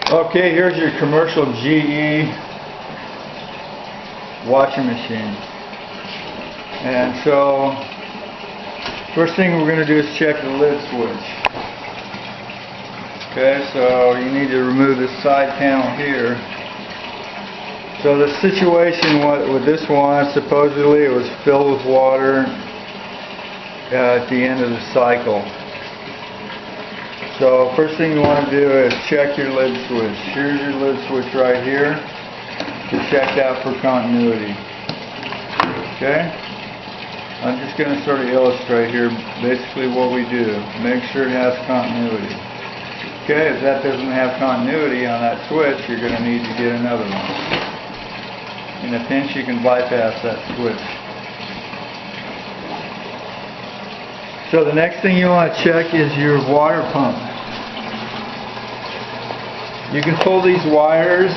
Okay, here's your commercial GE washing machine. And so, first thing we're going to do is check the lid switch. Okay, so you need to remove this side panel here. So the situation with this one, supposedly it was filled with water at the end of the cycle. So first thing you want to do is check your lid switch. Here's your lid switch right here to check that for continuity. Okay? I'm just going to sort of illustrate here basically what we do. Make sure it has continuity. Okay, if that doesn't have continuity on that switch, you're going to need to get another one. In a pinch, you can bypass that switch. So the next thing you want to check is your water pump. You can pull these wires.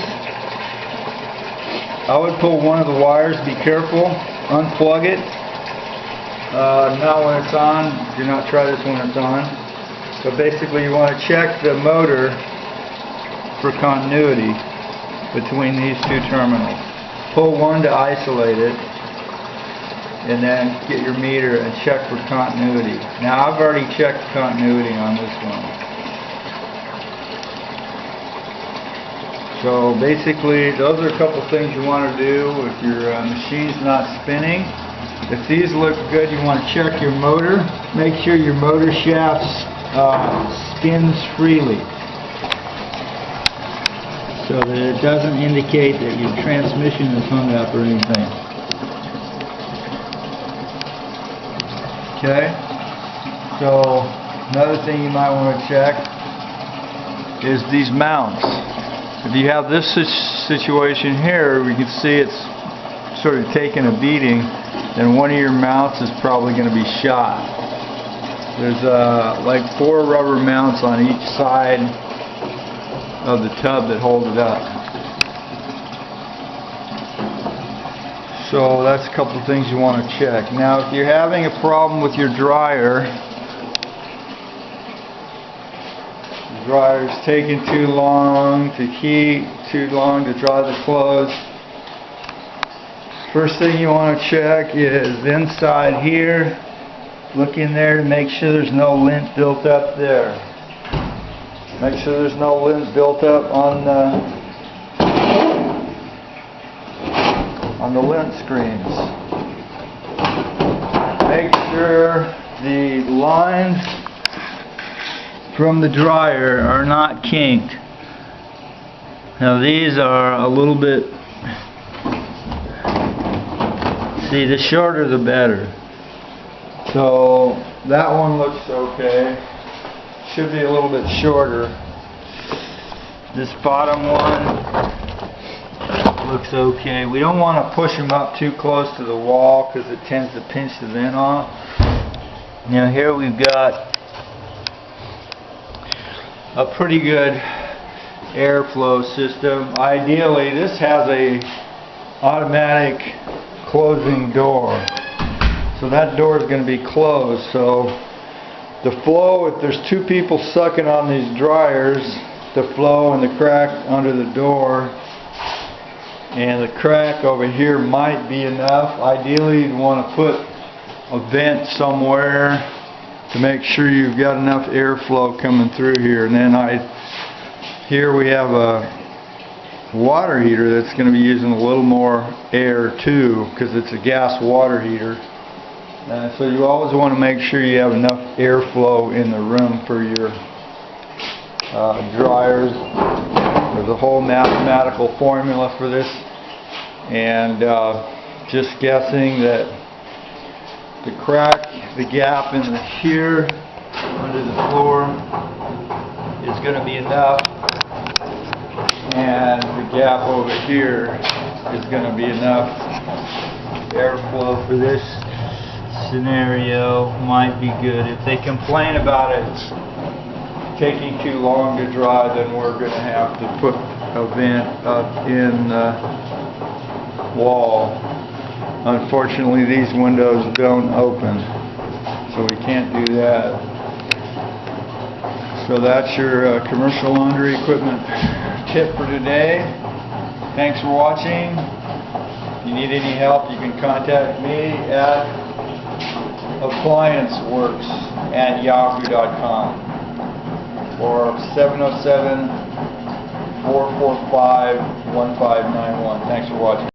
I would pull one of the wires, be careful, unplug it. Not when it's on, do not try this when it's on. But basically you want to check the motor for continuity between these two terminals. Pull one to isolate it, and then get your meter and check for continuity. Now I've already checked continuity on this one. So basically those are a couple things you want to do if your machine's not spinning. If these look good, you want to check your motor. Make sure your motor shaft spins freely, so that it doesn't indicate that your transmission is hung up or anything. Okay, so another thing you might want to check is these mounts. If you have this situation here, we can see it's sort of taking a beating, then one of your mounts is probably going to be shot. There's like 4 rubber mounts on each side of the tub that hold it up. So that's a couple of things you want to check. Now if you're having a problem with your dryer, the dryer's taking too long to heat, too long to dry the clothes, first thing you want to check is inside here. Look in there to make sure there's no lint built up there. Make sure there's no lint built up on the lint screens. Make sure the lines from the dryer are not kinked. Now these are a little bit, see, the shorter the better. So that one looks okay. Should be a little bit shorter. This bottom one looks okay. We don't want to push them up too close to the wall because it tends to pinch the vent off. Now here we've got a pretty good airflow system. Ideally this has a automatic closing door. So that door is going to be closed, so the flow, if there's 2 people sucking on these dryers, the flow and the crack under the door and the crack over here might be enough. Ideally you'd want to put a vent somewhere to make sure you've got enough airflow coming through here. And then here we have a water heater that's going to be using a little more air too, because it's a gas water heater. So you always want to make sure you have enough airflow in the room for your dryers. There's a whole mathematical formula for this, and just guessing that the crack, the gap in here under the floor is going to be enough, and the gap over here is going to be enough airflow for this scenario. Might be good. If they complain about it taking too long to dry, then we're going to have to put a vent up in the wall. Unfortunately these windows don't open, so we can't do that. So that's your commercial laundry equipment tip for today. Thanks for watching. If you need any help, you can contact me at ApplianceWorks@yahoo.com or 707-445-1591. Thanks for watching.